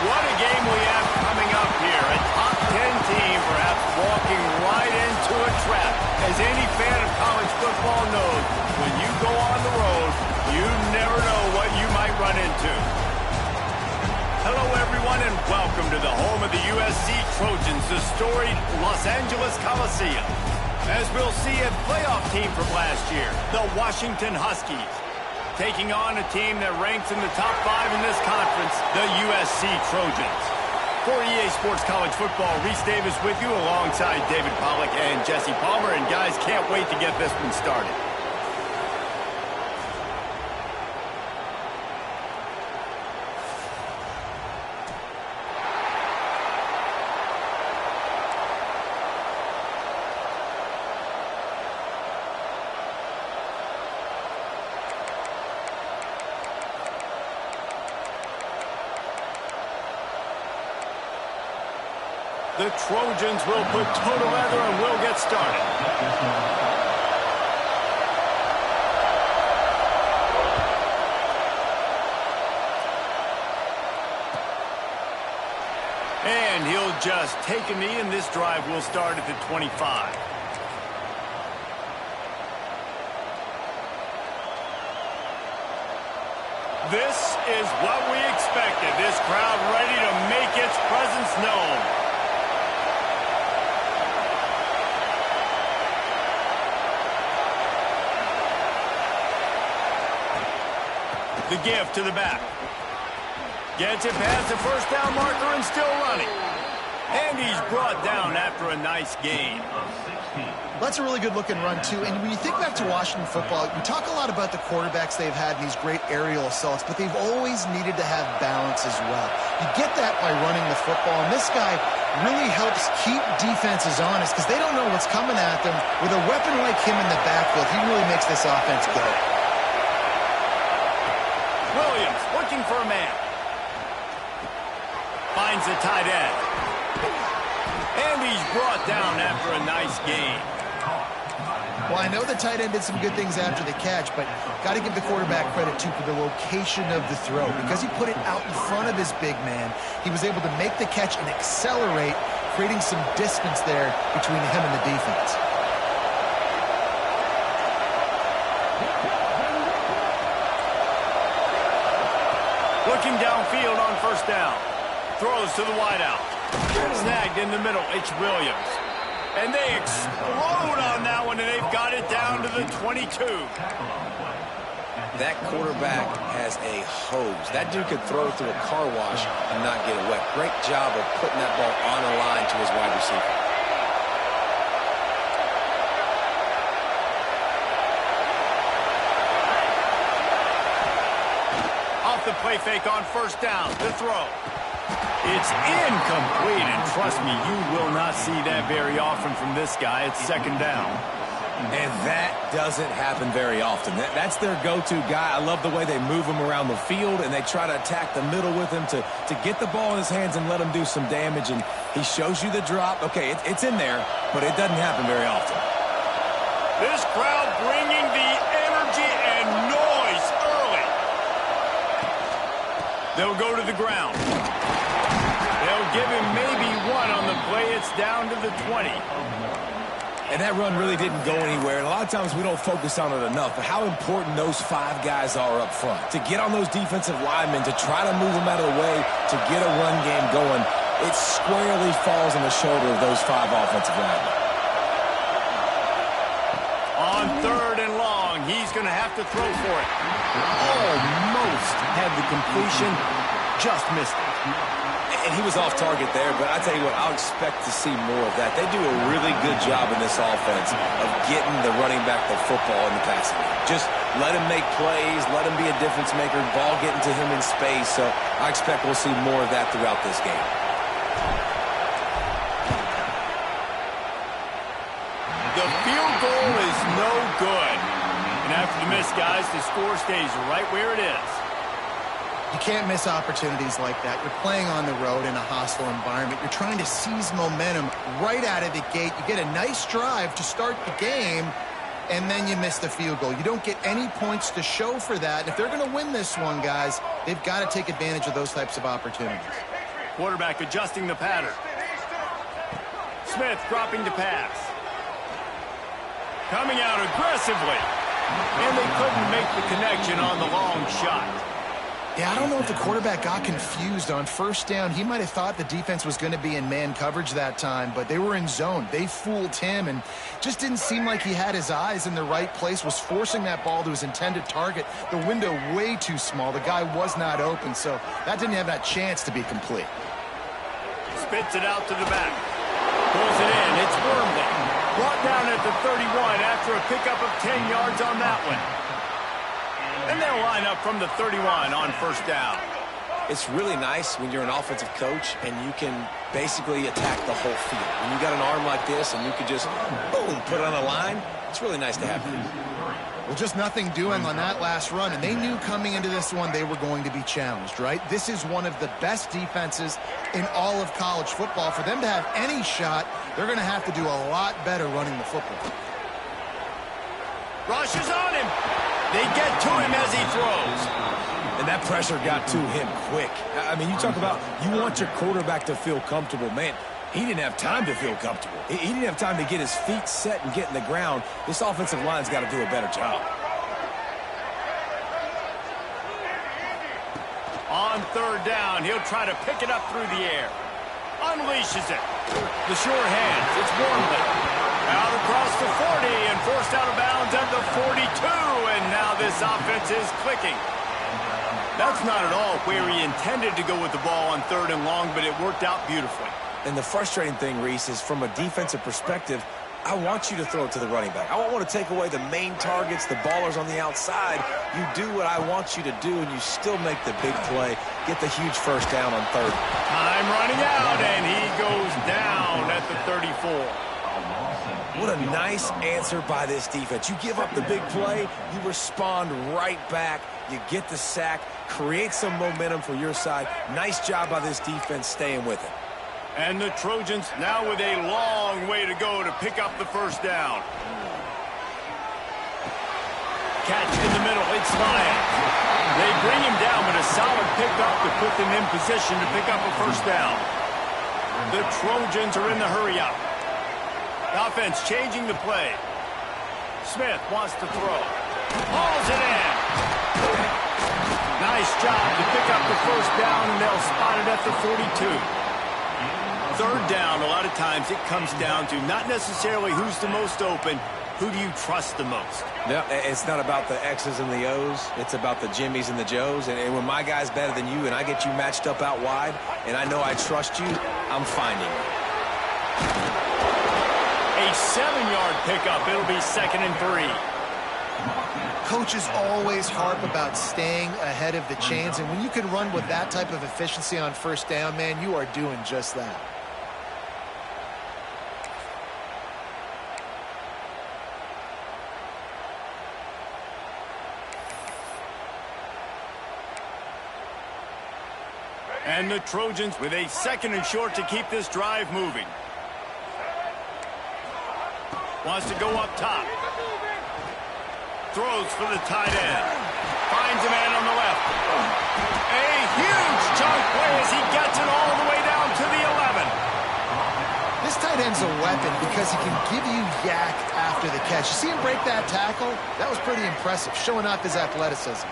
What a game we have coming up here. A top 10 team perhaps walking right into a trap. As any fan of college football knows, when you go on the road, you never know what you might run into. Hello, everyone, and welcome to the home of the USC Trojans, the storied Los Angeles Coliseum. As we'll see, a playoff team from last year, the Washington Huskies, taking on a team that ranks in the top 5 in this conference, the USC Trojans. For EA Sports College Football, Reese Davis with you alongside David Pollack and Jesse Palmer. And guys, can't wait to get this one started. The Trojans will put toe to leather and we'll get started. And he'll just take a knee, and this drive will start at the 25. This is what we expected. This crowd ready to make its presence known. The give to the back. Gets it past the first down marker and still running. And he's brought down after a nice gain. That's a really good-looking run, too. And when you think back to Washington football, we talk a lot about the quarterbacks they've had in these great aerial assaults, but they've always needed to have balance as well. You get that by running the football, and this guy really helps keep defenses honest because they don't know what's coming at them. With a weapon like him in the backfield, he really makes this offense go. Williams looking for a man. Finds the tight end. And he's brought down after a nice gain. Well, I know the tight end did some good things after the catch, but got to give the quarterback credit, too, for the location of the throw. Because he put it out in front of his big man, he was able to make the catch and accelerate, creating some distance there between him and the defense. Looking downfield on first down. Throws to the wideout. Snagged in the middle. It's Williams. And they explode on that one, and they've got it down to the 22. That quarterback has a hose. That dude could throw through a car wash and not get it wet. Great job of putting that ball on the line to his wide receiver. The play fake on first down. The throw. It's incomplete, and trust me, you will not see that very often from this guy. It's second down. And that doesn't happen very often. That's their go-to guy. I love the way they move him around the field, and they try to attack the middle with him to get the ball in his hands and let him do some damage. And he shows you the drop. Okay, it's in there, but it doesn't happen very often. This crowd bringing the energy and noise early. They'll go to the ground. They'll give him maybe one on the play. It's down to the 20. And that run really didn't go anywhere. And a lot of times we don't focus on it enough. But how important those 5 guys are up front. To get on those defensive linemen, to try to move them out of the way, to get a run game going, it squarely falls on the shoulder of those 5 offensive linemen. On third and long, he's going to have to throw for it. Almost had the completion, just missed it. And he was off target there, but I tell you what, I'll expect to see more of that. They do a really good job in this offense of getting the running back the football in the passing game. Just let him make plays, let him be a difference maker, ball getting to him in space. So I expect we'll see more of that throughout this game. The field goal is no good. And after the miss, guys, the score stays right where it is. You can't miss opportunities like that. You're playing on the road in a hostile environment. You're trying to seize momentum right out of the gate. You get a nice drive to start the game, and then you miss the field goal. You don't get any points to show for that. And if they're going to win this one, guys, they've got to take advantage of those types of opportunities. Quarterback adjusting the pattern. Smith dropping to pass. Coming out aggressively. And they couldn't make the connection on the long shot. Yeah, I don't know if the quarterback got confused on first down. He might have thought the defense was going to be in man coverage that time, but they were in zone. They fooled him and just didn't seem like he had his eyes in the right place, was forcing that ball to his intended target. The window way too small. The guy was not open, so that didn't have that chance to be complete. Spits it out to the back. Pulls it in. It's Wormley. Brought down at the 31 after a pickup of 10 yards on that one. And they'll line up from the 31 on first down. It's really nice when you're an offensive coach and you can basically attack the whole field. When you got an arm like this and you can just, boom, put it on a line, it's really nice to have that. Well, just nothing doing on that last run, and they knew coming into this one they were going to be challenged, right? This is one of the best defenses in all of college football. For them to have any shot, they're going to have to do a lot better running the football. Rush is on him. They get to him as he throws. And that pressure got to him quick. I mean, you talk about you want your quarterback to feel comfortable. Man, he didn't have time to feel comfortable. He didn't have time to get his feet set and get in the ground. This offensive line's got to do a better job. On third down, he'll try to pick it up through the air. Unleashes it. The sure hands. It's Wormley. Out across the 40 and forced out of bounds at the 42. And now this offense is clicking. That's not at all where he intended to go with the ball on third and long, but it worked out beautifully. And the frustrating thing, Reese, is from a defensive perspective, I want you to throw it to the running back. I don't want to take away the main targets, the ballers on the outside. You do what I want you to do, and you still make the big play, get the huge first down on third. Time running out, and he goes down at the 34. What a nice answer by this defense. You give up the big play, you respond right back, you get the sack, create some momentum for your side. Nice job by this defense staying with it. And the Trojans now with a long way to go to pick up the first down. Catch in the middle, it's Lyons. They bring him down, but a solid pickup to put them in position to pick up a first down. The Trojans are in the hurry up. Offense changing the play. Smith wants to throw. Hauls it in. Nice job to pick up the first down, and they'll spot it at the 42. Third down, a lot of times it comes down to not necessarily who's the most open, who do you trust the most? Yeah, it's not about the X's and the O's. It's about the Jimmys and the Joes. And when my guy's better than you and I get you matched up out wide and I know I trust you, I'm finding you. A 7-yard pickup. It'll be 2nd and 3. Coaches always harp about staying ahead of the chains, and when you can run with that type of efficiency on first down, man, you are doing just that. And the Trojans with a 2nd and short to keep this drive moving. Wants to go up top. Throws for the tight end. Finds a man on the left. A huge chunk play as he gets it all the way down to the 11. This tight end's a weapon because he can give you yak after the catch. You see him break that tackle? That was pretty impressive, showing off his athleticism.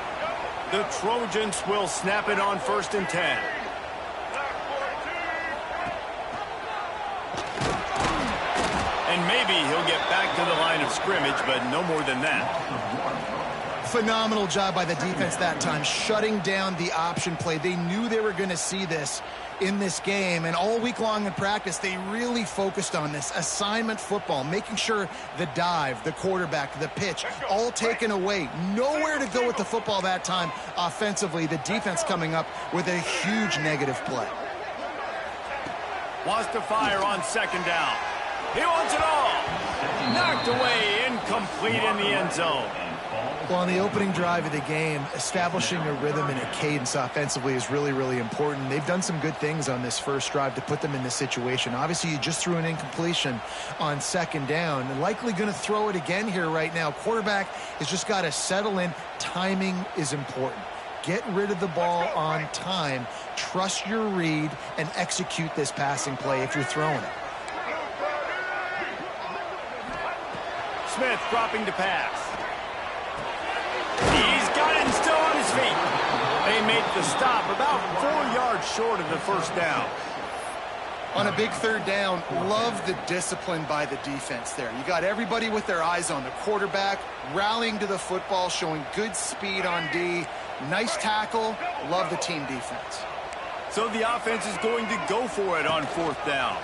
The Trojans will snap it on 1st and 10. And maybe he'll get back to the line of scrimmage, but no more than that. Phenomenal job by the defense that time, shutting down the option play. They knew they were going to see this in this game, and all week long in practice, they really focused on this assignment football, making sure the dive, the quarterback, the pitch, all taken away. Nowhere to go with the football that time offensively. The defense coming up with a huge negative play. Wants to fire on 2nd down. He wants it all. Knocked away, incomplete in the end zone. Well, on the opening drive of the game, establishing a rhythm and a cadence offensively is really, really important. They've done some good things on this first drive to put them in this situation. Obviously, you just threw an incompletion on 2nd down. And likely going to throw it again here right now. Quarterback has just got to settle in. Timing is important. get rid of the ball on time, trust your read, and execute this passing play if you're throwing it. Smith dropping to pass. He's got it and still on his feet. They make the stop about 4 yards short of the first down. On a big third down, love the discipline by the defense there. You got everybody with their eyes on the quarterback, rallying to the football, showing good speed on D. Nice tackle. Love the team defense. So the offense is going to go for it on fourth down.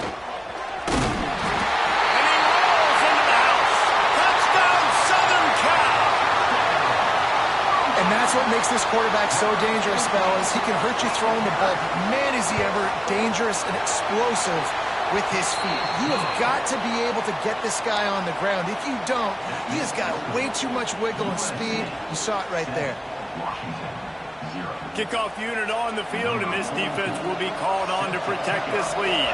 And that's what makes this quarterback so dangerous, fellas. He can hurt you throwing the ball. Man, is he ever dangerous and explosive with his feet. You have got to be able to get this guy on the ground. If you don't, he has got way too much wiggle and speed. You saw it right there. Kickoff unit on the field, and this defense will be called on to protect this lead.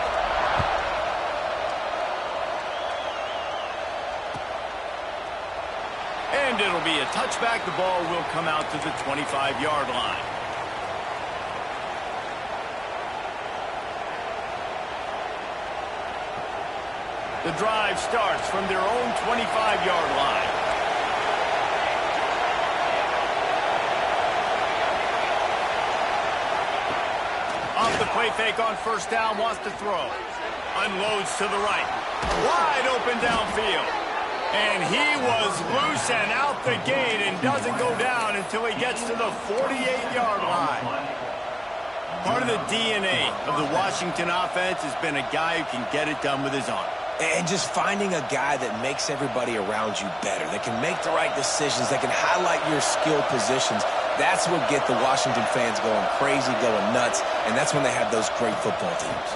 And it'll be a touchback. The ball will come out to the 25-yard line. The drive starts from their own 25-yard line. Off the play fake on first down, wants to throw. Unloads to the right. Wide open downfield. And he was loose and out the gate and doesn't go down until he gets to the 48-yard line. Part of the DNA of the Washington offense has been a guy who can get it done with his arm. And just finding a guy that makes everybody around you better, that can make the right decisions, that can highlight your skill positions. That's what get the Washington fans going crazy, going nuts, and that's when they have those great football teams.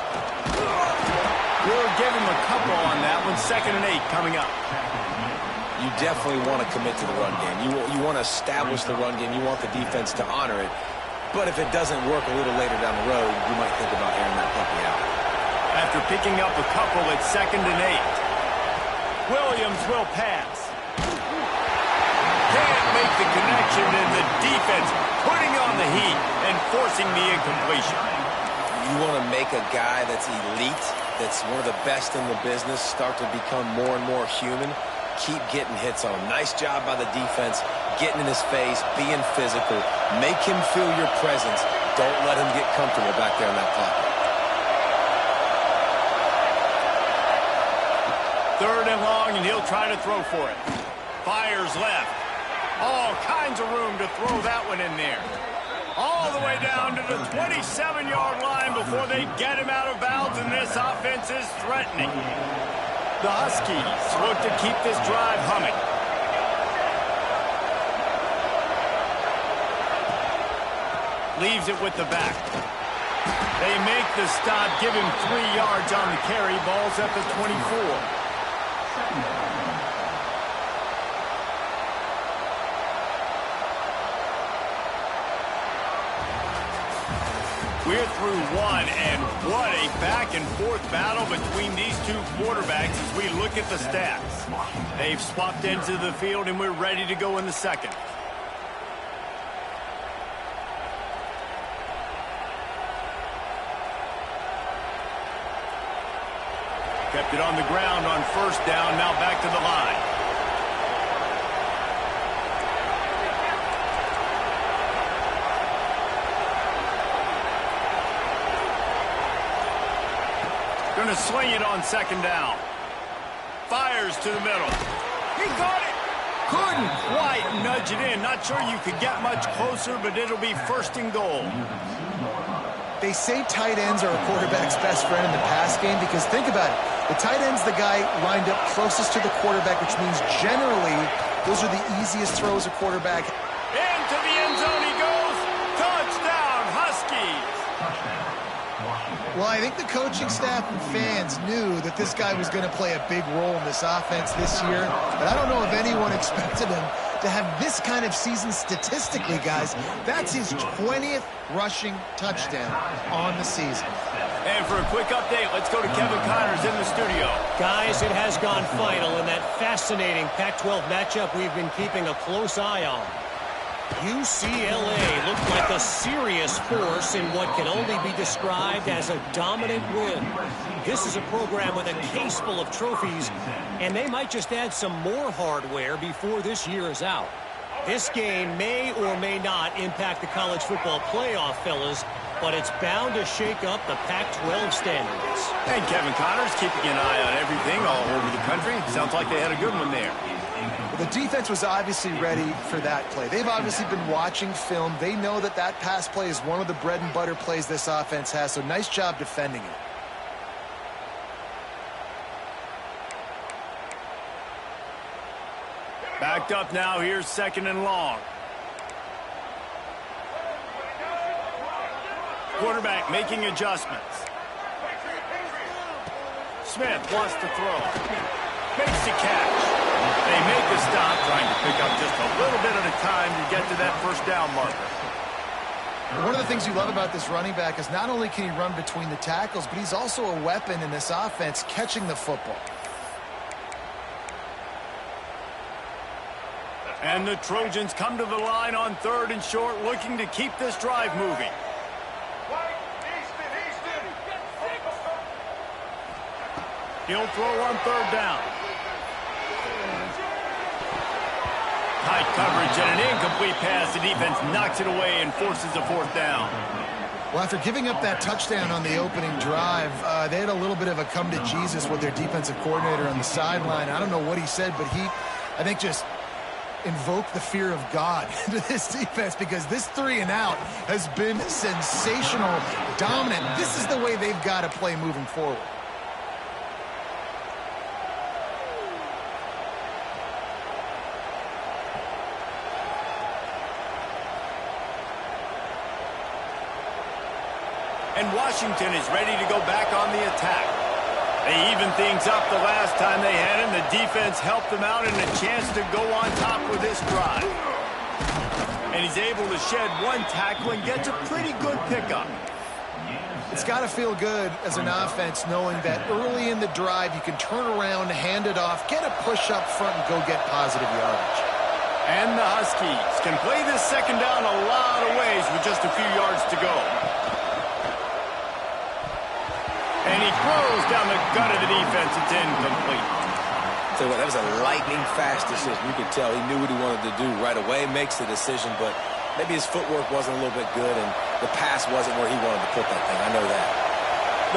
We'll give him a couple on that one. 2nd and 8 coming up. You definitely want to commit to the run game. You want to establish the run game. You want the defense to honor it. But if it doesn't work a little later down the road, you might think about airing that puppy out. After picking up a couple at 2nd and 8. Williams will pass. Can't make the connection, and the defense putting on the heat and forcing the incompletion. You want to make a guy that's elite, that's one of the best in the business, start to become more and more human. Keep getting hits on him. Nice job by the defense, getting in his face, being physical. Make him feel your presence. Don't let him get comfortable back there in that pocket. 3rd and long, and he'll try to throw for it. Fires left. All kinds of room to throw that one in there. All the way down to the 27-yard line before they get him out of bounds, and this offense is threatening. The Huskies look to keep this drive humming. Leaves it with the back. They make the stop, give him 3 yards on the carry. Ball's at the 24. We're through one, and what a back-and-forth battle between these two quarterbacks as we look at the stats. They've swapped ends of the field, and we're ready to go in the second. Kept it on the ground on first down, now back to the line. Going to sling it on 2nd down. Fires to the middle. He got it. Couldn't quite nudge it in. Not sure you could get much closer, but it'll be 1st and goal. They say tight ends are a quarterback's best friend in the pass game because think about it. The tight end's the guy lined up closest to the quarterback, which means generally those are the easiest throws a quarterback. Into the end zone he goes. Touchdown, Huskies. Well, I think the coaching staff and fans knew that this guy was going to play a big role in this offense this year, but I don't know if anyone expected him to have this kind of season statistically, guys. That's his 20th rushing touchdown on the season. And for a quick update, let's go to Kevin Connors in the studio. Guys, it has gone final in that fascinating Pac-12 matchup we've been keeping a close eye on. UCLA looked like a serious force in what can only be described as a dominant win. This is a program with a case full of trophies, and they might just add some more hardware before this year is out. This game may or may not impact the college football playoff, fellas, but it's bound to shake up the Pac-12 standings. And Kevin Connors keeping an eye on everything all over the country. Sounds like they had a good one there. The defense was obviously ready for that play. They've obviously been watching film. They know that that pass play is one of the bread and butter plays this offense has, so nice job defending it. Backed up now. Here's 2nd and long. Quarterback making adjustments. Smith wants to throw. Makes the catch. They make the stop, trying to pick up just a little bit at a time to get to that first down marker. One of the things you love about this running back is not only can he run between the tackles, but he's also a weapon in this offense catching the football. And the Trojans come to the line on 3rd and short, looking to keep this drive moving. He'll throw on 3rd down. Tight coverage and an incomplete pass. The defense knocks it away and forces a 4th down. Well, after giving up that touchdown on the opening drive, they had a little bit of a come to Jesus with their defensive coordinator on the sideline. I don't know what he said, but he, I think, just invoked the fear of God into this defense, because this 3 and out has been sensational, dominant. This is the way they've got to play moving forward. And Washington is ready to go back on the attack. They evened things up the last time they had him. The defense helped them out and a chance to go on top with this drive. And he's able to shed 1 tackle and gets a pretty good pickup. It's got to feel good as an offense knowing that early in the drive you can turn around, hand it off, get a push up front, and go get positive yardage. And the Huskies can play this 2nd down a lot of ways with just a few yards to go. And he throws down the gut of the defense. It's incomplete. Tell you what, that was a lightning-fast decision. You could tell he knew what he wanted to do right away, makes the decision, but maybe his footwork wasn't a little bit good, and the pass wasn't where he wanted to put that thing. I know that.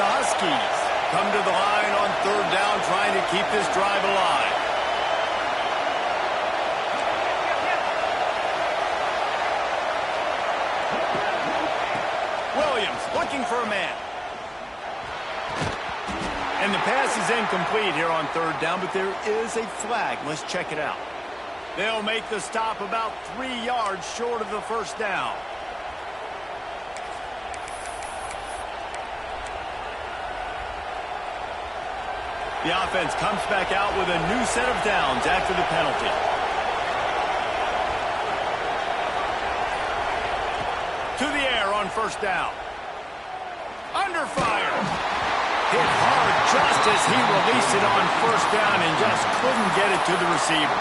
The Huskies come to the line on 3rd down, trying to keep this drive alive. Williams looking for a man. And the pass is incomplete here on 3rd down, but there is a flag. Let's check it out. They'll make the stop about 3 yards short of the 1st down. The offense comes back out with a new set of downs after the penalty. To the air on 1st down. Under fire. Hit hard just as he released it on 1st down and just couldn't get it to the receiver.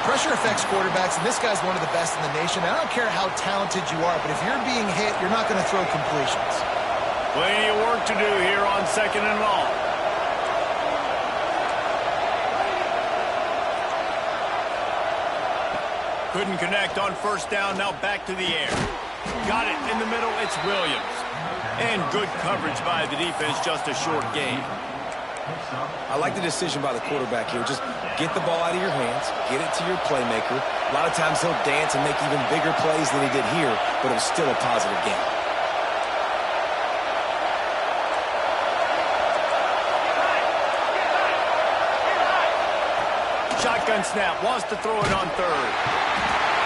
Pressure affects quarterbacks, and this guy's one of the best in the nation. I don't care how talented you are, but if you're being hit, you're not going to throw completions. Plenty of work to do here on 2nd and long. Couldn't connect on 1st down. Now back to the air. Got it in the middle. It's Williams. And good coverage by the defense, just a short gain. I like the decision by the quarterback here. Just get the ball out of your hands, get it to your playmaker. A lot of times he'll dance and make even bigger plays than he did here, but it was still a positive game. Shotgun snap, wants to throw it on 3rd.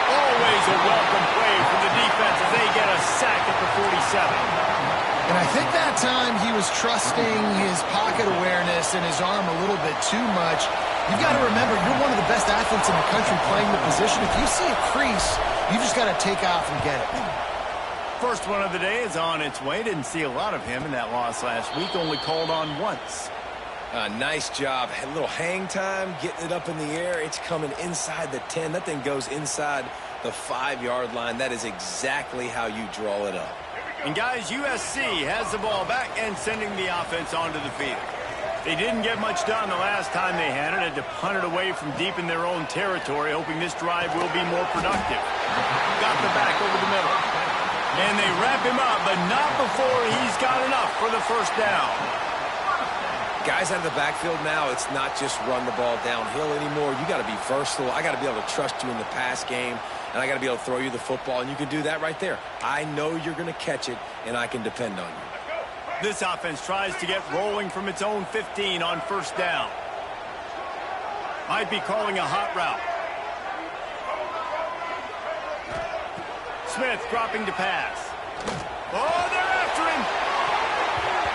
Always a welcome play from the defense as they get a sack at the 47. And I think that time he was trusting his pocket awareness and his arm a little bit too much. You've got to remember, you're one of the best athletes in the country playing the position. If you see a crease, you just got to take off and get it. First one of the day is on its way. Didn't see a lot of him in that loss last week. Only called on once. Nice job. A little hang time, getting it up in the air. It's coming inside the 10. That thing goes inside the 5-yard line. That is exactly how you draw it up. And guys, USC has the ball back and sending the offense onto the field. They didn't get much done the last time they had it. Had to punt it away from deep in their own territory, hoping this drive will be more productive. Got the back over the middle. And they wrap him up, but not before he's got enough for the first down. Guys out of the backfield now, it's not just run the ball downhill anymore. You got to be versatile. I got to be able to trust you in the pass game, and I got to be able to throw you the football, and you can do that right there. I know you're going to catch it, and I can depend on you. This offense tries to get rolling from its own 15 on first down. Might be calling a hot route. Smith dropping to pass. Oh, they're after him.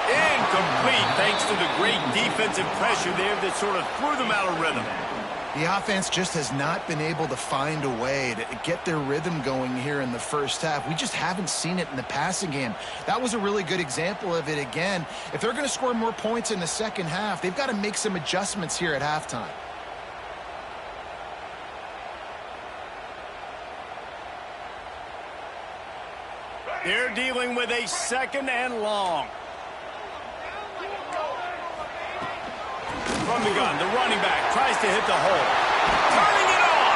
Incomplete thanks to the great defensive pressure there that sort of threw them out of rhythm. The offense just has not been able to find a way to get their rhythm going here in the first half. We just haven't seen it in the passing game. That was a really good example of it again. If they're going to score more points in the second half, they've got to make some adjustments here at halftime. They're dealing with a second and long. From the gun, the running back tries to hit the hole. Turning it on!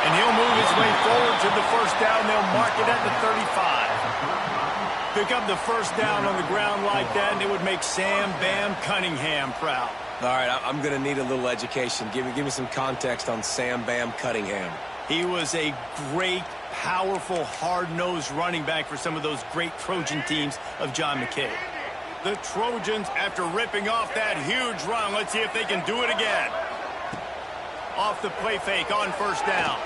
And he'll move his way forward to the first down. They'll mark it at the 35. Pick up the first down on the ground like that, and it would make Sam Bam Cunningham proud. All right, I'm going to need a little education. Give me some context on Sam Bam Cunningham. He was a great, powerful, hard-nosed running back for some of those great Trojan teams of John McKay. The Trojans, after ripping off that huge run, let's see if they can do it again. Off the play fake on first down.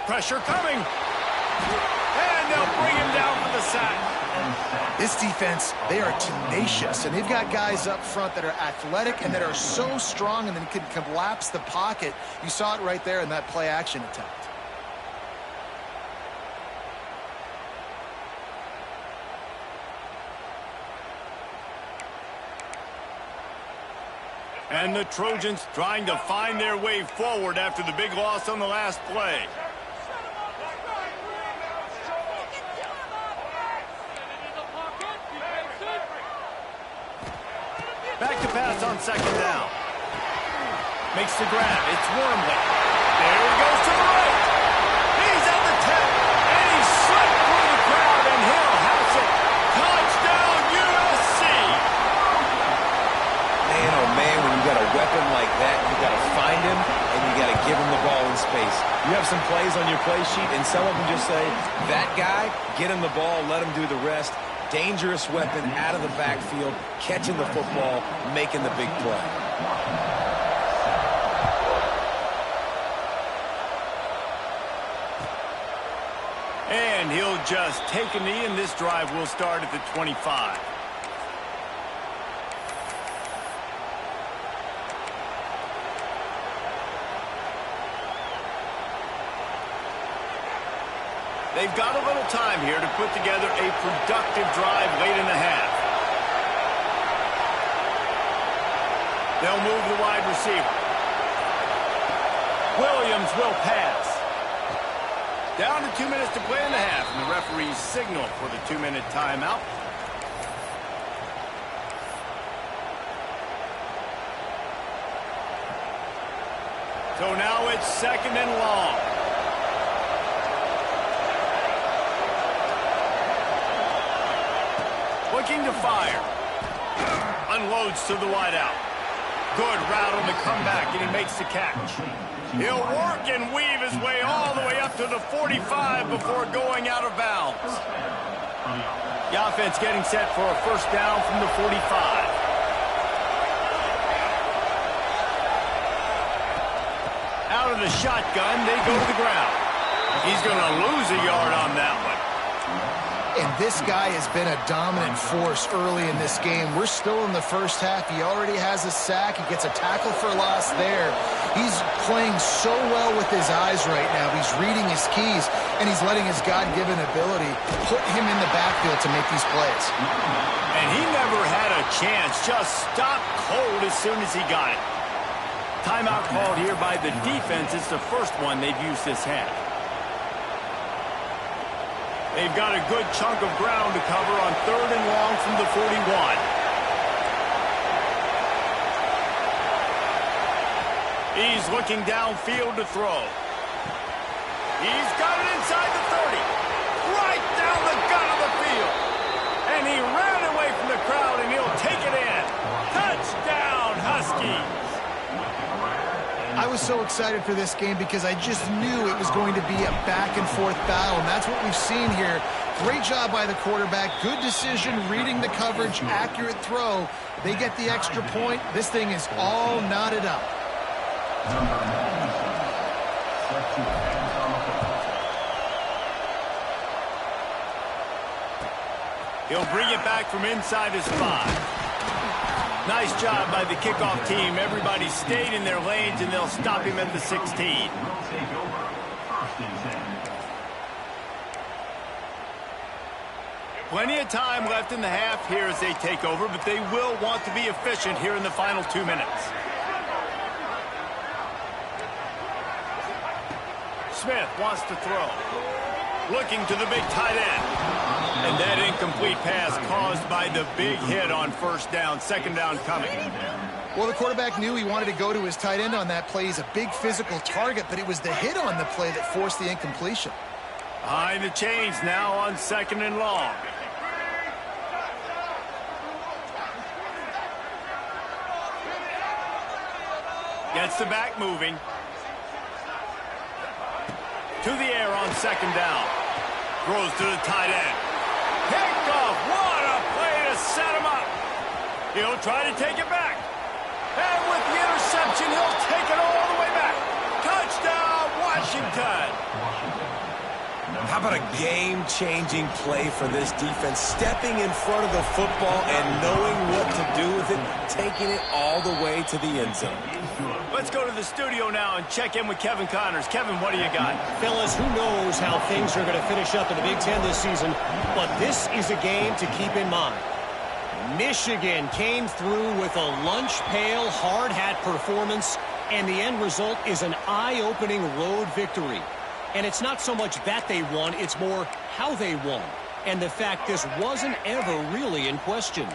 Pressure coming. And they'll bring him down for the sack. This defense, they are tenacious, and they've got guys up front that are athletic and that are so strong and then can collapse the pocket. You saw it right there in that play-action attempt. And the Trojans trying to find their way forward after the big loss on the last play. Back to pass on second down. Makes the grab. It's Wormley. There he goes to the right. He's at the 10. And he slipped through the crowd, and he'll house it. Touchdown, USC. Man, oh man, when you got a weapon like that, you got to find him, and you got to give him the ball in space. You have some plays on your play sheet, and some of them just say, that guy, get him the ball, let him do the rest. Dangerous weapon out of the backfield, catching the football, making the big play. And he'll just take a knee, and this drive will start at the 25. They've got a little time here to put together a productive drive late in the half. They'll move the wide receiver. Williams will pass. Down to 2 minutes to play in the half, and the referees signal for the 2-minute timeout. So now it's second and long. Looking to fire. Unloads to the wideout. Good route on the comeback, and he makes the catch. He'll work and weave his way all the way up to the 45 before going out of bounds. The offense getting set for a first down from the 45. Out of the shotgun, they go to the ground. He's going to lose a yard on that one. And this guy has been a dominant force early in this game. We're still in the first half. He already has a sack. He gets a tackle for loss there. He's playing so well with his eyes right now. He's reading his keys, and he's letting his God-given ability put him in the backfield to make these plays. And he never had a chance. Just stopped cold as soon as he got it. Timeout called here by the defense. It's the first one they've used this half. They've got a good chunk of ground to cover on 3rd and long from the 41. He's looking downfield to throw. He's got it inside the 30. Right down the gut of the field. And he ran away from the crowd, and he'll take it in. Touchdown, Huskies. I was so excited for this game because I just knew it was going to be a back-and-forth battle, and that's what we've seen here. Great job by the quarterback. Good decision, reading the coverage, accurate throw. They get the extra point. This thing is all knotted up. He'll bring it back from inside his 5. Nice job by the kickoff team. Everybody stayed in their lanes, and they'll stop him at the 16. Plenty of time left in the half here as they take over, but they will want to be efficient here in the final 2 minutes. Smith wants to throw. Looking to the big tight end. And that incomplete pass caused by the big hit on first down. 2nd down coming. Well, the quarterback knew he wanted to go to his tight end on that play. He's a big physical target, but it was the hit on the play that forced the incompletion. Behind the chains now on 2nd and long. Gets the back moving. To the air on 2nd down. Throws to the tight end. Picked off. What a play to set him up. He'll try to take it back. And with the interception, he'll take it all the way back. Touchdown, Washington. How about a game-changing play for this defense? Stepping in front of the football and knowing what to do with it, taking it all the way to the end zone. Let's go to the studio now and check in with Kevin Connors. Kevin, what do you got? Fellas, who knows how things are going to finish up in the Big Ten this season, but this is a game to keep in mind. Michigan came through with a lunch pail, hard hat performance, and the end result is an eye-opening road victory. And it's not so much that they won, it's more how they won. And the fact this wasn't ever really in question.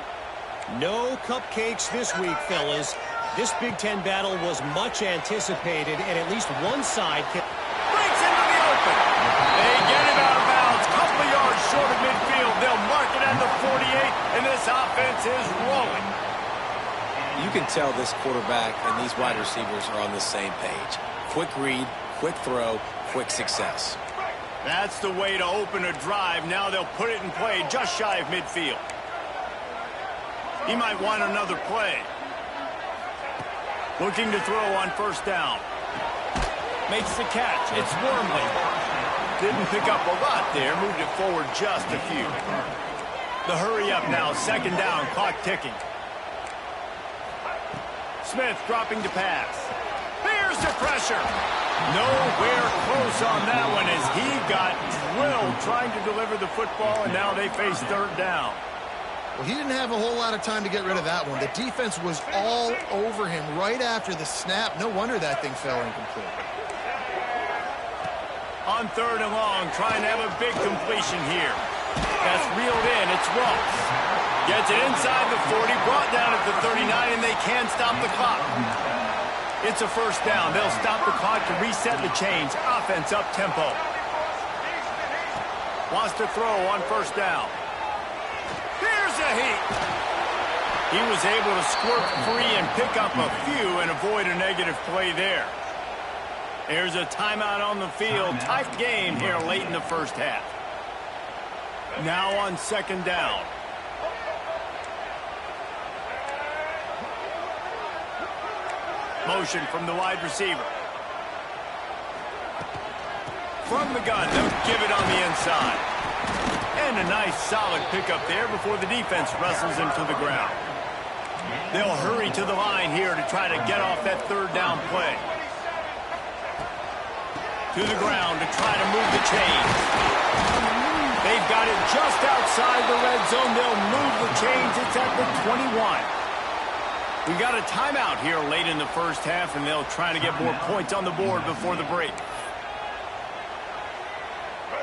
No cupcakes this week, fellas. This Big Ten battle was much anticipated, and at least one side can... Breaks into the open. They get him out of bounds. Couple of yards short of midfield. They'll mark it at the 48, and this offense is rolling. You can tell this quarterback and these wide receivers are on the same page. Quick read, quick throw, quick success. That's the way to open a drive. Now they'll put it in play just shy of midfield. He might want another play. Looking to throw on 1st down. Makes the catch. It's Wormley. Didn't pick up a lot there. Moved it forward just a few. The hurry up now. 2nd down. Clock ticking. Smith dropping to pass. Here's the pressure. Nowhere close on that one as he got drilled trying to deliver the football, and now they face 3rd down. Well, he didn't have a whole lot of time to get rid of that one. The defense was all over him right after the snap. No wonder that thing fell incomplete. On 3rd and long, trying to have a big completion here. That's reeled in. It's Ross. Gets it inside the 40, brought down at the 39, and they can't stop the clock. It's a 1st down. They'll stop the clock to reset the chains. Offense up tempo. Wants to throw on 1st down. Here's a heat. He was able to squirt free and pick up a few and avoid a negative play there. There's a timeout on the field. Tight game here late in the 1st half. Now on 2nd down. Motion from the wide receiver. From the gun, they'll give it on the inside. And a nice solid pickup there before the defense wrestles him to the ground. They'll hurry to the line here to try to get off that third down play. To the ground to try to move the chains. They've got it just outside the red zone. They'll move the chains. It's at the 21. We got a timeout here late in the first half, and they'll try to get more points on the board before the break.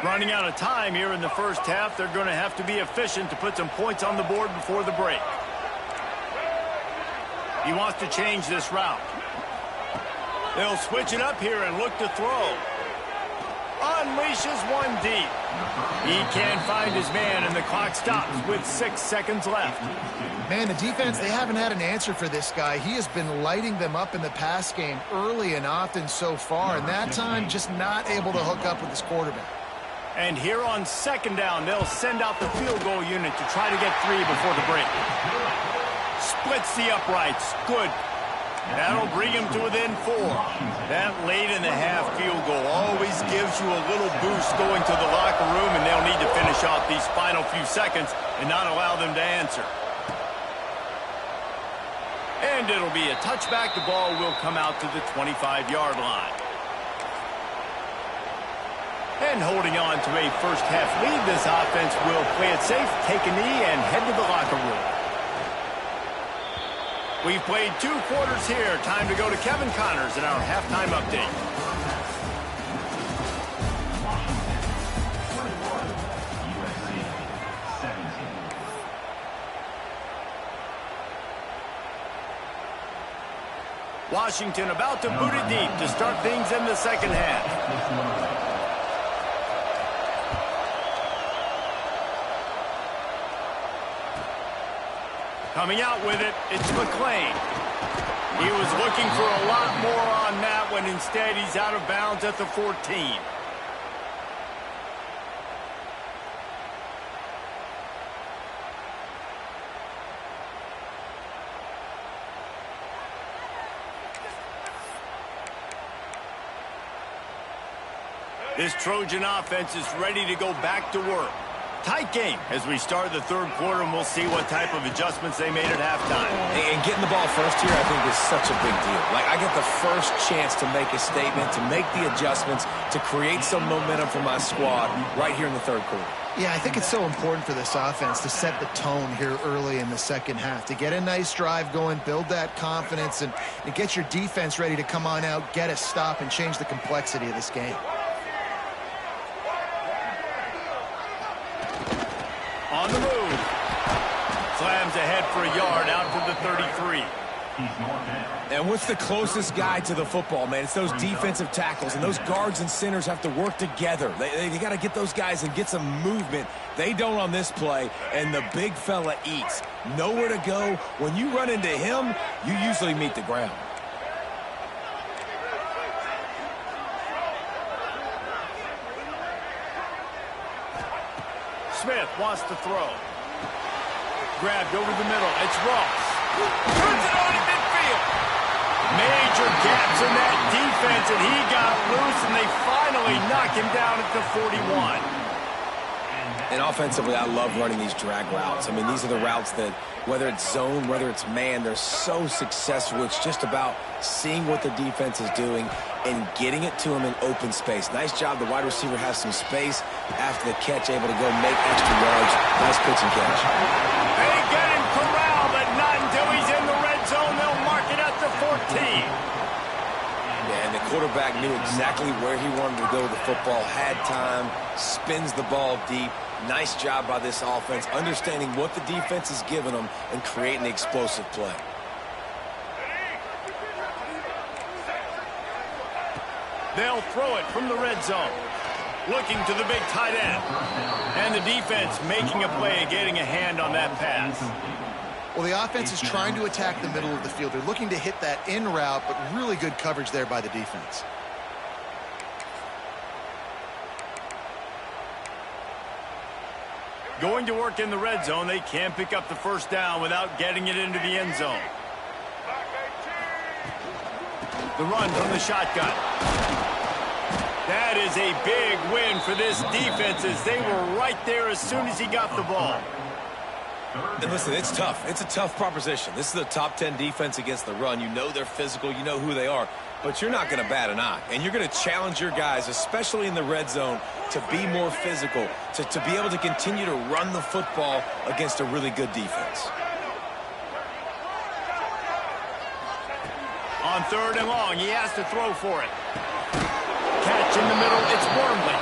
Running out of time here in the first half. They're going to have to be efficient to put some points on the board before the break. He wants to change this route. They'll switch it up here and look to throw. Unleashes one deep. He can't find his man, and the clock stops with 6 seconds left. Man, the defense, they haven't had an answer for this guy. He has been lighting them up in the pass game early and often so far, and that time just not able to hook up with his quarterback. And here on second down, they'll send out the field goal unit to try to get 3 before the break. Splits the uprights. Good. That'll bring him to within 4. That late in the half field goal always gives you a little boost going to the locker room, and they'll need to finish off these final few seconds and not allow them to answer. And it'll be a touchback. The ball will come out to the 25-yard line. And holding on to a first-half lead, this offense will play it safe, take a knee, and head to the locker room. We've played 2 quarters here. Time to go to Kevin Connors in our halftime update. Washington about to boot it deep to start things in the second half. Coming out with it, it's McClain. He was looking for a lot more on that when instead he's out of bounds at the 14. This Trojan offense is ready to go back to work. Tight game as we start the third quarter, and we'll see what type of adjustments they made at halftime. And getting the ball first here, I think, is such a big deal. Like, I get the first chance to make a statement, to make the adjustments, to create some momentum for my squad right here in the third quarter. Yeah, I think it's so important for this offense to set the tone here early in the second half, to get a nice drive going, build that confidence, and get your defense ready to come on out, get a stop, and change the complexity of this game. On the move. Slams ahead for a yard out to the 33. And what's the closest guy to the football, man? It's those defensive tackles, and those guards and centers have to work together. They got to get those guys and get some movement. They don't on this play, and the big fella eats. Nowhere to go. When you run into him, you usually meet the ground. Smith wants to throw. Grabbed over the middle. It's Ross. Turns it on in midfield. Major gaps in that defense, and he got loose, and they finally knock him down at the 41. And offensively, I love running these drag routes. I mean, these are the routes that, whether it's zone, whether it's man, they're so successful. It's just about seeing what the defense is doing and getting it to him in open space. Nice job. The wide receiver has some space after the catch, able to go make extra yards. Nice pitch and catch. They get him corralled, but not until he's in the red zone. They'll mark it at the 14. Yeah, and the quarterback knew exactly where he wanted to go with the football, had time, spins the ball deep. Nice job by this offense, understanding what the defense is giving them and creating the explosive play. They'll throw it from the red zone. Looking to the big tight end. And the defense making a play, getting a hand on that pass. Well, the offense is trying to attack the middle of the field. They're looking to hit that in route, but really good coverage there by the defense. Going to work in the red zone, they can't pick up the first down without getting it into the end zone. The run from the shotgun. That is a big win for this defense as they were right there as soon as he got the ball. And listen, it's tough. It's a tough proposition. This is a top 10 defense against the run. You know they're physical. You know who they are. But you're not going to bat an eye. And you're going to challenge your guys, especially in the red zone, to be more physical, to be able to continue to run the football against a really good defense. On 3rd and long, he has to throw for it. Catch in the middle, it's Wormley.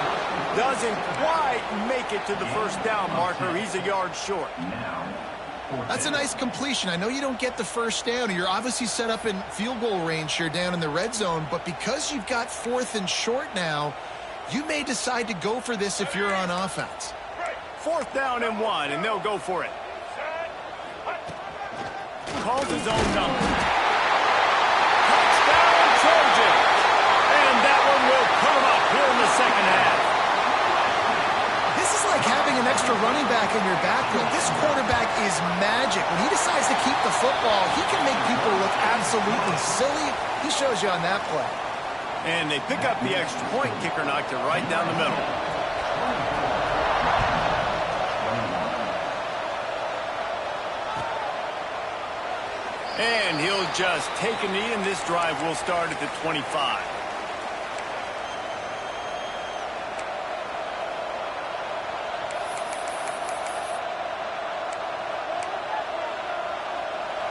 Doesn't quite make it to the first down marker. He's a yard short. That's a nice completion. I know you don't get the first down. You're obviously set up in field goal range here down in the red zone, but because you've got 4th and short now, you may decide to go for this if you're on offense. 4th down and 1, and they'll go for it. Calls his own number. Touchdown, Trojans! And that one will put him up here in the second half. This is like having an extra running back in your backfield. This quarterback is magic. When he decides to keep the football, he can make people look absolutely silly. He shows you on that play. And they pick up the extra point. Kicker knocked it right down the middle. And he'll just take a knee, and this drive will start at the 25.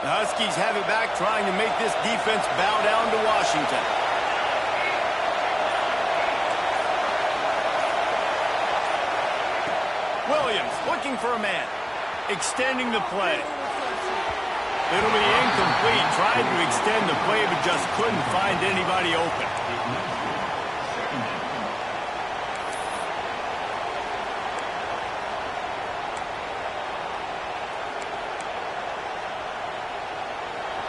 The Huskies have it back, trying to make this defense bow down to Washington. Williams looking for a man. Extending the play. It'll be incomplete. Tried to extend the play, but just couldn't find anybody open.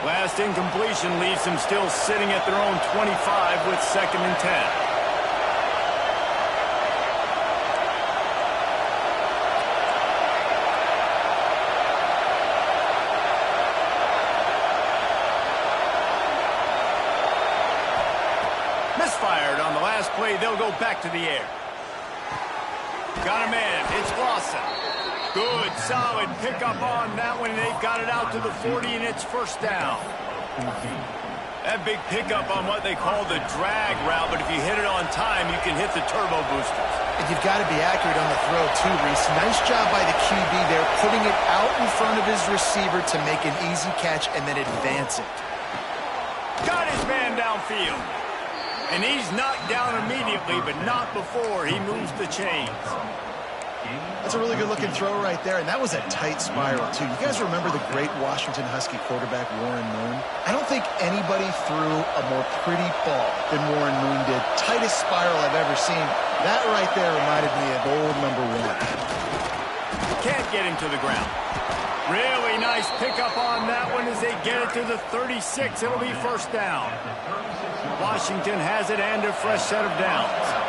Last incompletion leaves them still sitting at their own 25 with 2nd and 10. Misfired on the last play. They'll go back to the air. Got a man. It's Lawson. Good, solid pickup on that one. They've got it out to the 40, and it's 1st down. That big pickup on what they call the drag route, but if you hit it on time, you can hit the turbo boosters. And you've got to be accurate on the throw, too, Reese. Nice job by the QB there, putting it out in front of his receiver to make an easy catch and then advance it. Got his man downfield. And he's knocked down immediately, but not before he moves the chains. That's a really good-looking throw right there, and that was a tight spiral, too. You guys remember the great Washington Husky quarterback Warren Moon? I don't think anybody threw a more pretty ball than Warren Moon did. Tightest spiral I've ever seen. That right there reminded me of old number 1. Can't get him to the ground. Really nice pickup on that one as they get it to the 36. It'll be 1st down. Washington has it and a fresh set of downs.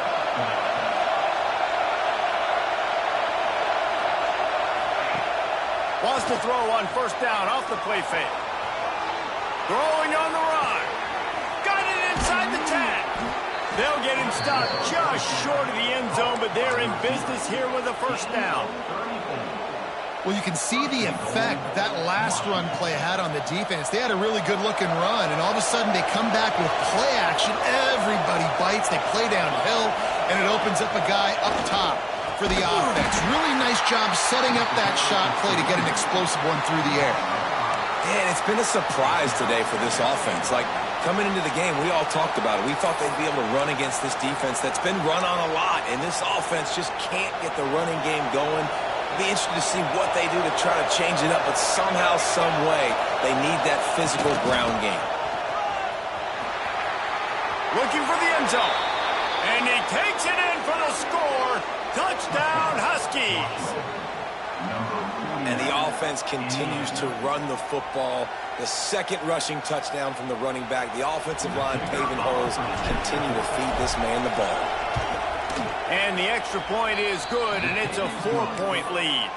Wants to throw on 1st down off the play fake. Throwing on the run. Got it inside the 10. They'll get him stopped just short of the end zone, but they're in business here with a 1st down. Well, you can see the effect that last run play had on the defense. They had a really good-looking run, and all of a sudden they come back with play action. Everybody bites. They play downhill, and it opens up a guy up top for the offense. Really nice job setting up that shot play to get an explosive one through the air. And it's been a surprise today for this offense. Like, coming into the game, we all talked about it. We thought they'd be able to run against this defense that's been run on a lot, and this offense just can't get the running game going. Be interested to see what they do to try to change it up, but somehow, some way, they need that physical ground game. Looking for the end zone. And he takes it in for the score. Touchdown, Huskies. And the offense continues to run the football. The 2nd rushing touchdown from the running back. The offensive line paving holes continue to feed this man the ball. And the extra point is good, and it's a 4-point lead.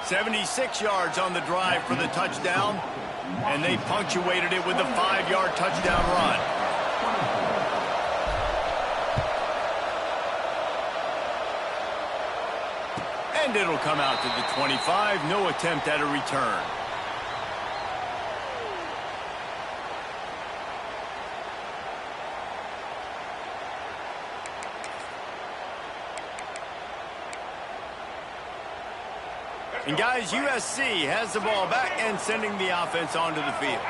76 yards on the drive for the touchdown, and they punctuated it with a 5-yard touchdown run. And it'll come out to the 25. No attempt at a return. And guys, USC has the ball back and sending the offense onto the field.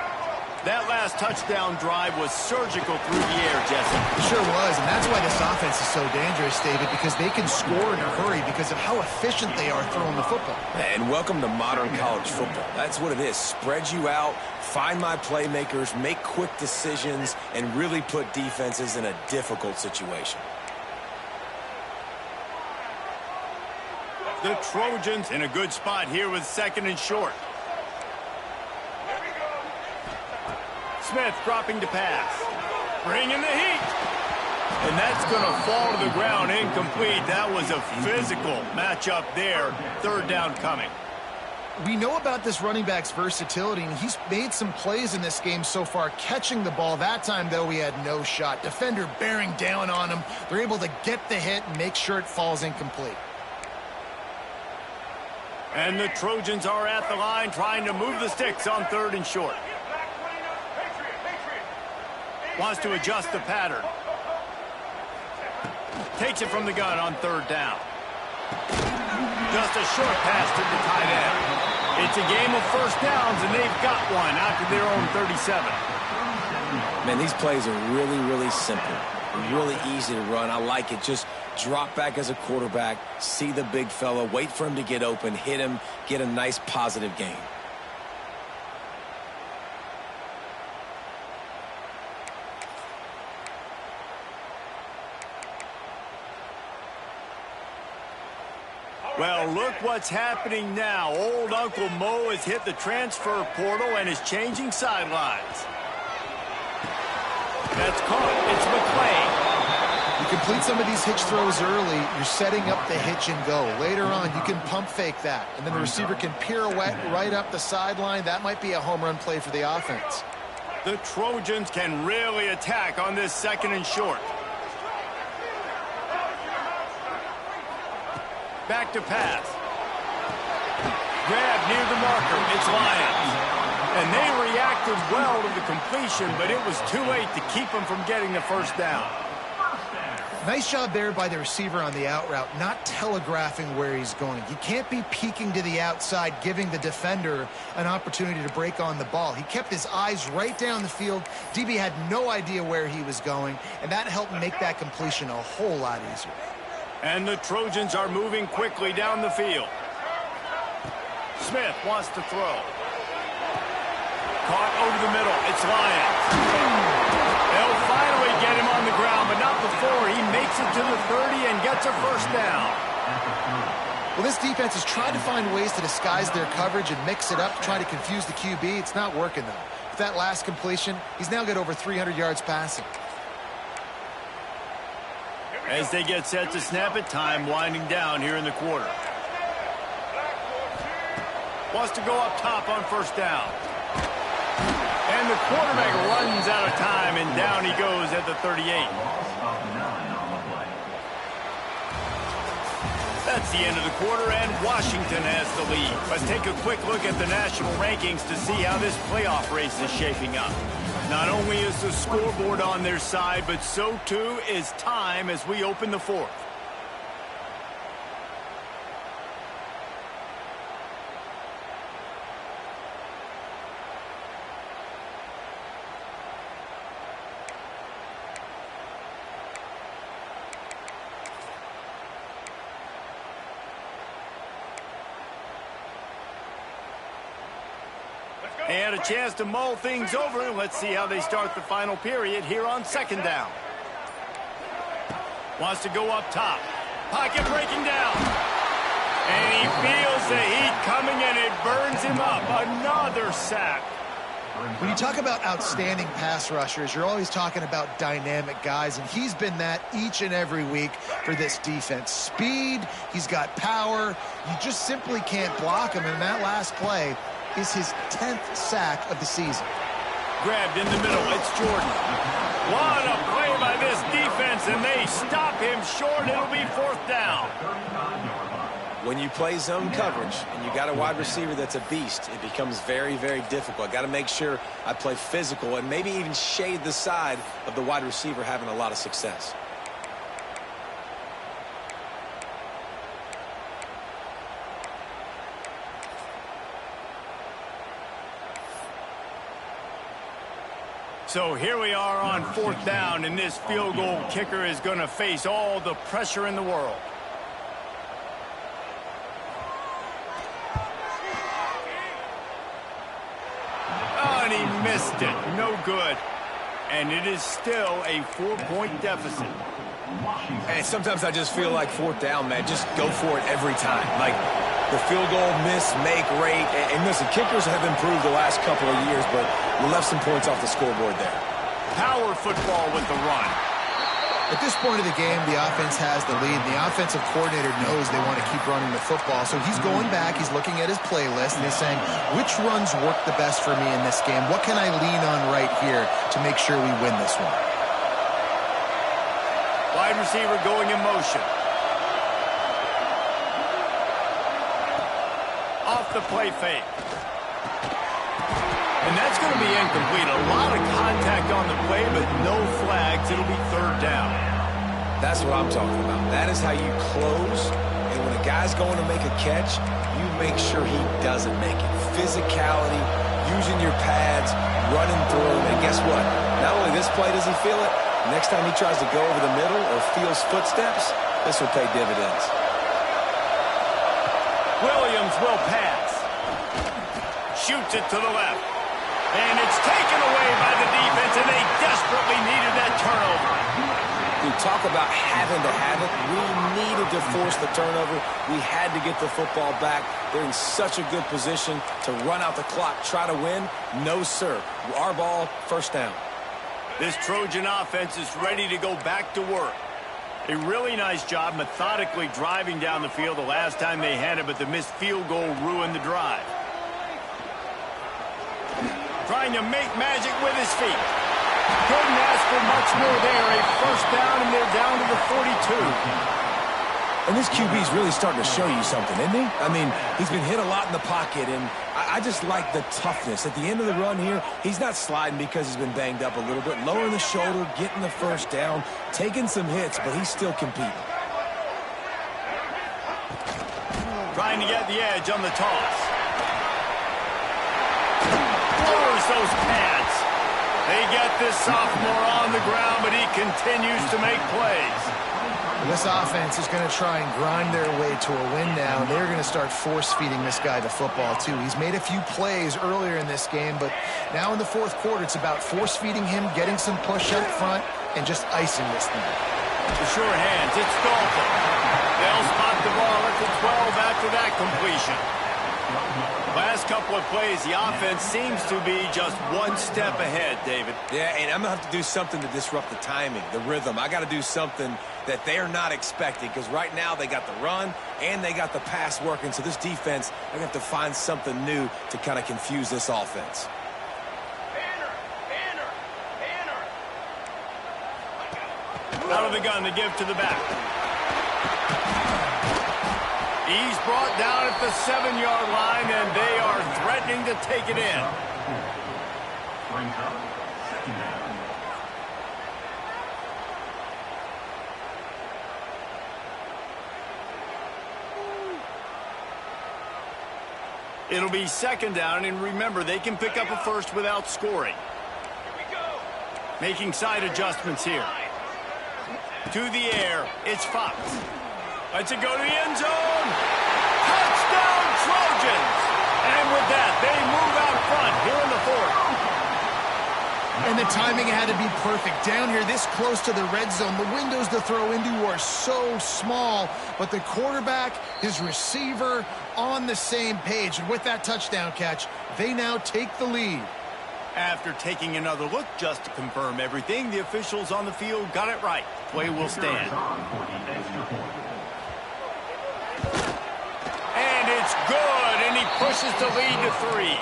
That last touchdown drive was surgical through the air, Jesse. It sure was, and that's why this offense is so dangerous, David, because they can score in a hurry because of how efficient they are throwing the football. And welcome to modern college football. That's what it is. Spread you out, find my playmakers, make quick decisions, and really put defenses in a difficult situation. The Trojans in a good spot here with 2nd and short. Smith dropping to pass. Bringing the heat. And that's going to fall to the ground incomplete. That was a physical matchup there. 3rd down coming. We know about this running back's versatility, and he's made some plays in this game so far, catching the ball. That time, though, he had no shot. Defender bearing down on him. They're able to get the hit and make sure it falls incomplete. And the Trojans are at the line trying to move the sticks on 3rd and short. Wants to adjust the pattern. Takes it from the gun on 3rd down. Just a short pass to the tight end. It's a game of 1st downs, and they've got one out to their own 37. Man, these plays are really, really simple. Really easy to run. I like it. Just drop back as a quarterback, see the big fella, wait for him to get open, hit him, get a nice positive gain. Well, look what's happening now. Old Uncle Mo has hit the transfer portal and is changing sidelines. That's caught. It's McClain. You complete some of these hitch throws early, you're setting up the hitch and go. Later on, you can pump fake that, and then the receiver can pirouette right up the sideline. That might be a home run play for the offense. The Trojans can really attack on this 2nd and short. Back to pass. Grab near the marker. It's Lions. And they reacted well to the completion, but it was too late to keep them from getting the 1st down. Nice job there by the receiver on the out route, not telegraphing where he's going. He can't be peeking to the outside, giving the defender an opportunity to break on the ball. He kept his eyes right down the field. DB had no idea where he was going, and that helped make that completion a whole lot easier. And the Trojans are moving quickly down the field. Smith wants to throw. Caught over the middle. It's Lions. They'll finally get him on the ground, but not before he makes it to the 30 and gets a 1st down. Well, this defense has tried to find ways to disguise their coverage and mix it up, trying to confuse the QB. It's not working, though. With that last completion, he's now got over 300 yards passing. As they get set to snap it, time winding down here in the quarter. Wants to go up top on 1st down. And the quarterback runs out of time, and down he goes at the 38. That's the end of the quarter, and Washington has the lead. Let's take a quick look at the national rankings to see how this playoff race is shaping up. Not only is the scoreboard on their side, but so too is time as we open the 4th. And a chance to mull things over. Let's see how they start the final period here on 2nd down. Wants to go up top. Pocket breaking down. And he feels the heat coming, and it burns him up. Another sack. When you talk about outstanding pass rushers, you're always talking about dynamic guys, and he's been that each and every week for this defense. Speed, he's got power. You just simply can't block him, and that last play is his 10th sack of the season. Grabbed in the middle. It's Jordan. What a play by this defense, and they stop him short. It'll be 4th down. when you play zone coverage and you got a wide receiver that's a beast, it becomes very, very difficult. I got to make sure I play physical and maybe even shade the side of the wide receiver having a lot of success. So here we are on 4th down, and this field goal kicker is going to face all the pressure in the world. Oh, and he missed it. No good. And it is still a 4-point deficit. And sometimes I just feel like 4th down, man, just go for it every time. Like the field goal miss, make rate. And listen, kickers have improved the last couple of years, but we left some points off the scoreboard there. Power football with the run. At this point of the game, the offense has the lead. The offensive coordinator knows they want to keep running the football. So he's going back, he's looking at his playlist, and he's saying, which runs work the best for me in this game? What can I lean on right here to make sure we win this one? Wide receiver going in motion. Off the play fake. And that's going to be incomplete. A lot of contact on the play, but no flags. It'll be 3rd down. That's what I'm talking about. That is how you close. And when a guy's going to make a catch, you make sure he doesn't make it. Physicality, using your pads, running through him. And guess what? Not only this play does he feel it, next time he tries to go over the middle or feels footsteps, this will pay dividends. Williams will pass. Shoots it to the left. And it's taken away by the defense, and they desperately needed that turnover. We talk about having to have it. We needed to force the turnover. We had to get the football back. They're in such a good position to run out the clock, try to win. No, sir. Our ball, 1st down. This Trojan offense is ready to go back to work. A really nice job methodically driving down the field the last time they had it, but the missed field goal ruined the drive. Trying to make magic with his feet. Couldn't ask for much more there. A 1st down, and they're down to the 42. And this QB's really starting to show you something, isn't he? I mean, he's been hit a lot in the pocket, and I just like the toughness. At the end of the run here, he's not sliding because he's been banged up a little bit. Lowering the shoulder, getting the 1st down, taking some hits, but he's still competing. Trying to get the edge on the toss. Lowers those pads. They get this sophomore on the ground, but he continues to make plays. This offense is going to try and grind their way to a win now. They're going to start force-feeding this guy the football, too. He's made a few plays earlier in this game, but now in the 4th quarter, it's about force-feeding him, getting some push up front, and just icing this thing. The sure hands, it's Dalton. They'll spot the ball at the 12 after that completion. Last couple of plays, the offense seems to be just one step ahead, David. Yeah, and I'm going to have to do something to disrupt the timing, the rhythm. I got to do something that they're not expecting, because right now they got the run and they got the pass working. So this defense, they're going to have to find something new to kind of confuse this offense. Out of the gun to give to the back. He's brought down at the 7-yard line, and they are threatening to take it in. It'll be 2nd down, and remember, they can pick up a 1st without scoring. Making side adjustments here. To the air, it's Fox. Lets it go to the end zone. Touchdown, Trojans! And with that, they move out front here in the 4th. And the timing had to be perfect. Down here, this close to the red zone, the windows to throw into are so small, but the quarterback, his receiver, on the same page. And with that touchdown catch, they now take the lead. After taking another look just to confirm everything, the officials on the field got it right. Play will stand. And it's good, and he pushes the lead to 3.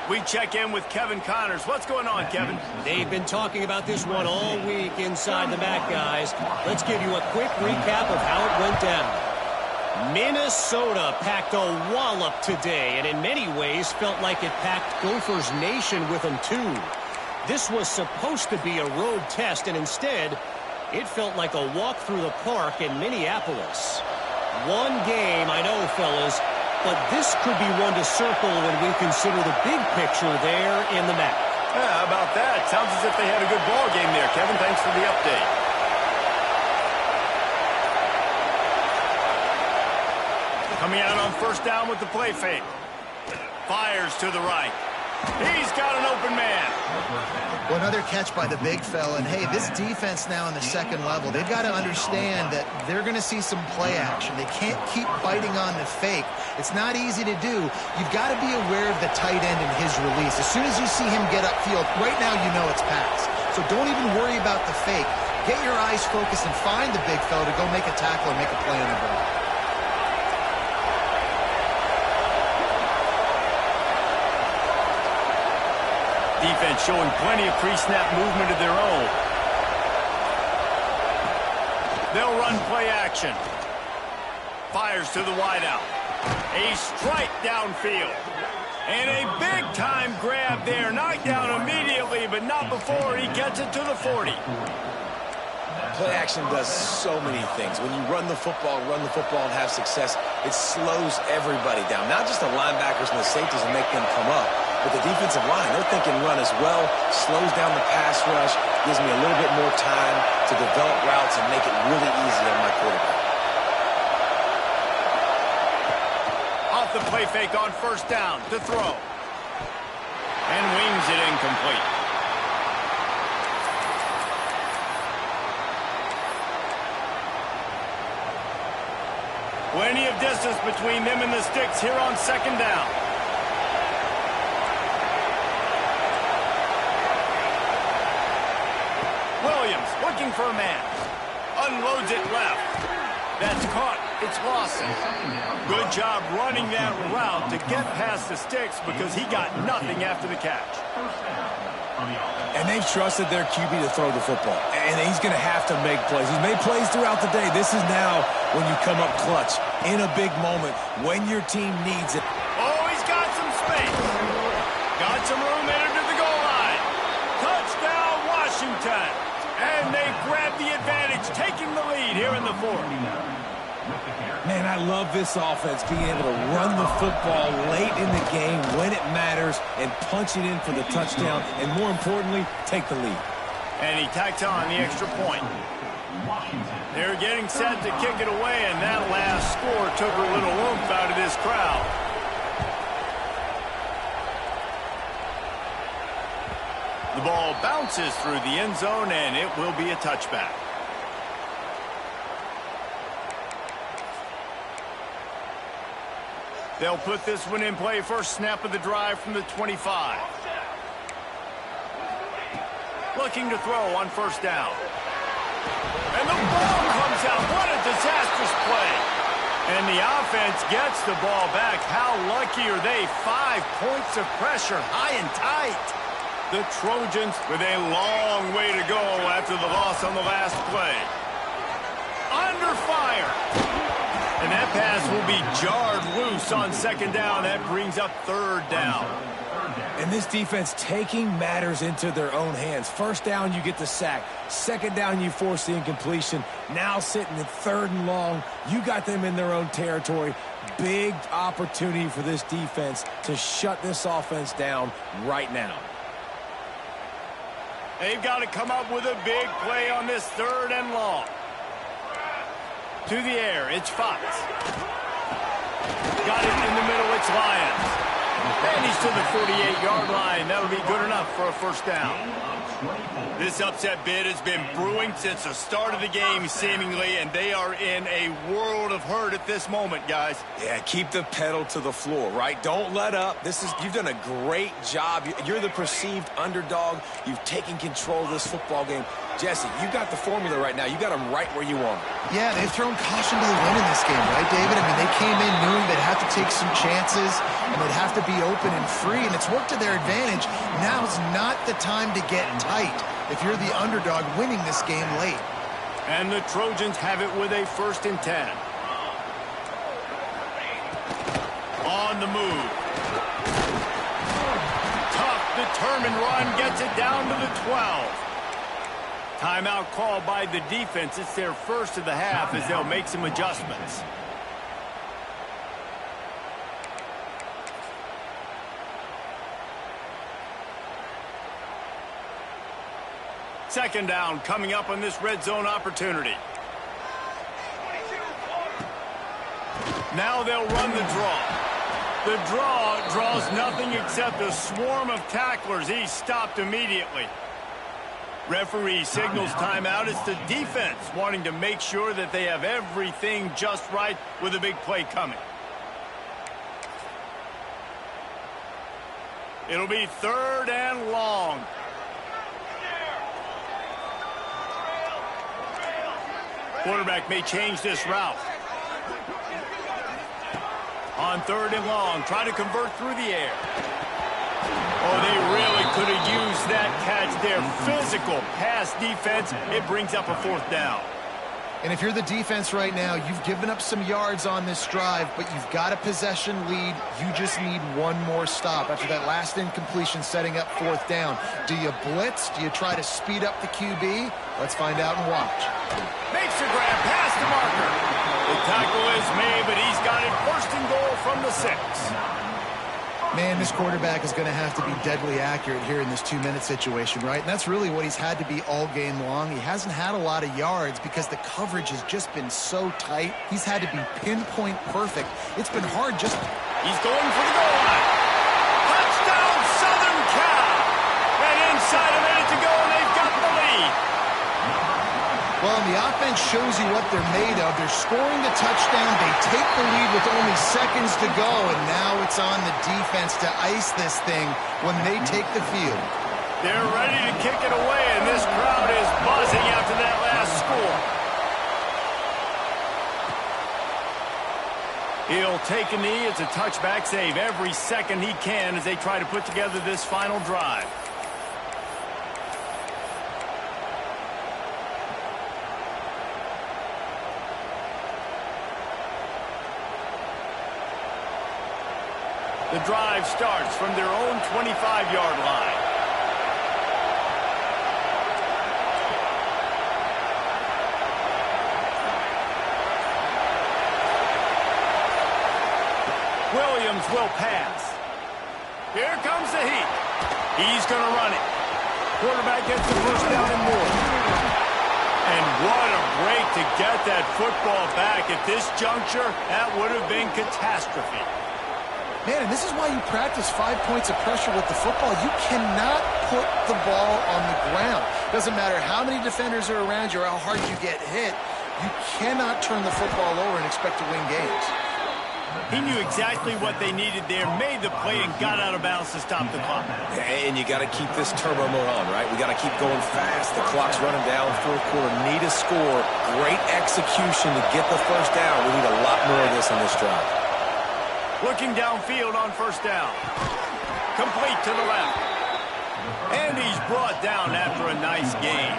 We check in with Kevin Connors. What's going on, Kevin? They've been talking about this one all week inside the MAC, guys. Let's give you a quick recap of how it went down. Minnesota packed a wallop today, and in many ways felt like it packed Gophers Nation with them too. This was supposed to be a road test, and instead, it felt like a walk through the park in Minneapolis. One game, I know, fellas, but this could be one to circle when we consider the big picture there in the map. Yeah, how about that? Sounds as if they had a good ball game there, Kevin. Thanks for the update. Coming out on first down with the play fake. Fires to the right. He's got an open man. Well, another catch by the big fella. And, hey, this defense now in the second level, they've got to understand that they're going to see some play action. They can't keep biting on the fake. It's not easy to do. You've got to be aware of the tight end and his release. As soon as you see him get upfield, right now you know it's pass. So don't even worry about the fake. Get your eyes focused and find the big fella to go make a tackle and make a play on the ball. Defense showing plenty of pre-snap movement of their own. They'll run play action. Fires to the wideout. A strike downfield. And a big-time grab there. Knocked down immediately, but not before he gets it to the 40. Play action does so many things. When you run the football and have success, it slows everybody down. Not just the linebackers and the safeties and make them come up, but the defensive line, they're thinking run as well, slows down the pass rush, gives me a little bit more time to develop routes and make it really easy on my quarterback. Off the play fake on first down to throw. And wings it incomplete. Plenty of distance between them and the sticks here on second down. Williams looking for a man. Unloads it left. That's caught. It's Lawson. Good job running that route to get past the sticks because he got nothing after the catch. And they've trusted their QB to throw the football. And he's going to have to make plays. He's made plays throughout the day. This is now when you come up clutch in a big moment when your team needs it. Oh, he's got some space. Got some room headed to the goal line. Touchdown, Washington. And they grab the advantage, taking the lead here in the fourth. Man, I love this offense being able to run the football late in the game when it matters and punch it in for the touchdown and, more importantly, take the lead. And he tacks on the extra point. They're getting set to kick it away, and that last score took a little oomph out of this crowd. The ball bounces through the end zone, and it will be a touchback. They'll put this one in play. First snap of the drive from the 25. Looking to throw on first down. And the ball comes out. What a disastrous play. And the offense gets the ball back. How lucky are they? 5 points of pressure, high and tight. The Trojans with a long way to go after the loss on the last play. Under fire. And that pass will be jarred loose on second down. That brings up third down. And this defense taking matters into their own hands. First down, you get the sack. Second down, you force the incompletion. Now sitting at third and long, you got them in their own territory. Big opportunity for this defense to shut this offense down right now. They've got to come up with a big play on this third and long. To the air, it's Fox. Got it in the middle, it's Lyons. And he's to the 48-yard line. That'll be good enough for a first down. This upset bid has been brewing since the start of the game, seemingly, and they are in a world of hurt at this moment, guys. Yeah, keep the pedal to the floor, right? Don't let up. You've done a great job. You're the perceived underdog. You've taken control of this football game. Jesse, you got the formula right now. You got them right where you want them. Yeah, they've thrown caution to the wind in this game, right, David? I mean, they came in knowing they'd have to take some chances and they'd have to be open and free, and it's worked to their advantage. Now's not the time to get tight if you're the underdog winning this game late. And the Trojans have it with a 1st and 10. on the move. Tough, determined run gets it down to the 12. Timeout called by the defense. It's their first of the half as they'll make some adjustments. Second down coming up on this red zone opportunity. Now they'll run the draw. The draw draws nothing except a swarm of tacklers. He's stopped immediately. Referee signals timeout. It's the defense wanting to make sure that they have everything just right with a big play coming. It'll be 3rd and long. Quarterback may change this route. On 3rd and long, try to convert through the air. Oh, they really could have used that catch there. Physical pass defense. It brings up a 4th down. And if you're the defense right now, you've given up some yards on this drive, but you've got a possession lead. You just need one more stop. After that last incompletion setting up 4th down, do you blitz? Do you try to speed up the QB? Let's find out and watch. Makes a grab past the marker. The tackle is made, but he's got it 1st and goal from the 6. Man, this quarterback is going to have to be deadly accurate here in this 2-minute situation, right? And that's really what he's had to be all game long. He hasn't had a lot of yards because the coverage has just been so tight. He's had to be pinpoint perfect. It's been hard just... He's going for the goal line. Touchdown, Southern Cal. And inside a minute to go, and they've got the lead. Well, the offense shows you what they're made of. They're scoring the touchdown. They take the lead with only seconds to go, and now it's on the defense to ice this thing when they take the field. They're ready to kick it away, and this crowd is buzzing after that last score. He'll take a knee. It's a touchback save every second he can as they try to put together this final drive. The drive starts from their own 25-yard line. Williams will pass. Here comes the heat. He's going to run it. Quarterback gets the 1st down and more. And what a break to get that football back at this juncture. That would have been catastrophe. Man, and this is why you practice 5 points of pressure with the football. You cannot put the ball on the ground. Doesn't matter how many defenders are around you or how hard you get hit. You cannot turn the football over and expect to win games. He knew exactly what they needed there, made the play, and got out of bounds to stop the clock. And you got to keep this turbo mode on, right? We got to keep going fast. The clock's running down. 4th quarter. Need a score. Great execution to get the 1st down. We need a lot more of this on this drive. Looking downfield on 1st down. Complete to the left. And he's brought down after a nice gain.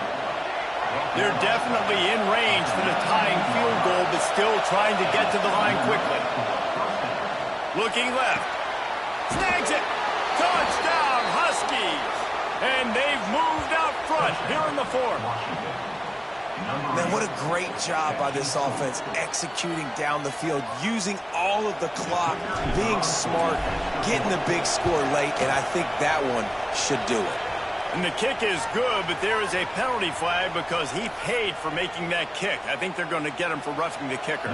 They're definitely in range for the tying field goal, but still trying to get to the line quickly. Looking left. Snags it. Touchdown, Huskies. And they've moved out front here in the 4th. Man, what a great job by this offense executing down the field, using all of the clock, being smart, getting the big score late, and I think that one should do it. And the kick is good, but there is a penalty flag because he paid for making that kick. I think they're going to get him for roughing the kicker.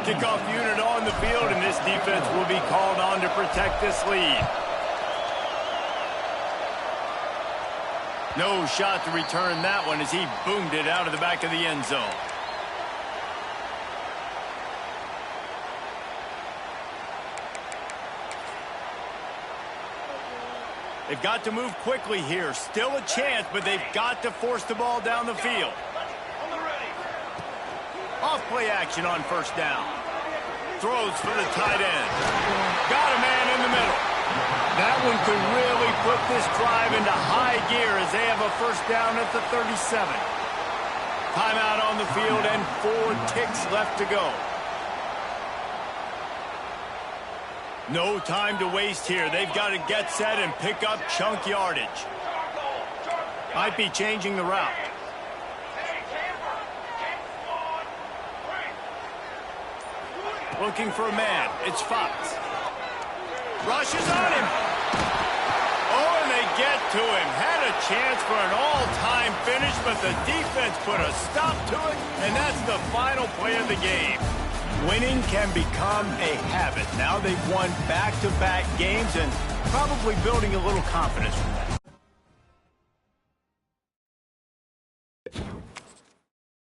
Kickoff unit on the field, and this defense will be called on to protect this lead. No shot to return that one as he boomed it out of the back of the end zone. They've got to move quickly here. Still a chance, but they've got to force the ball down the field. Off play action on 1st down. Throws for the tight end. Got a man in the middle. That one could really put this drive into high gear as they have a 1st down at the 37. Timeout on the field and 4 ticks left to go. No time to waste here. They've got to get set and pick up chunk yardage. Might be changing the route. Looking for a man. It's Fox. Rushes on him. Oh, and they get to him. Had a chance for an all-time finish, but the defense put a stop to it, and that's the final play of the game. Winning can become a habit. Now they've won back-to-back games and probably building a little confidence from that.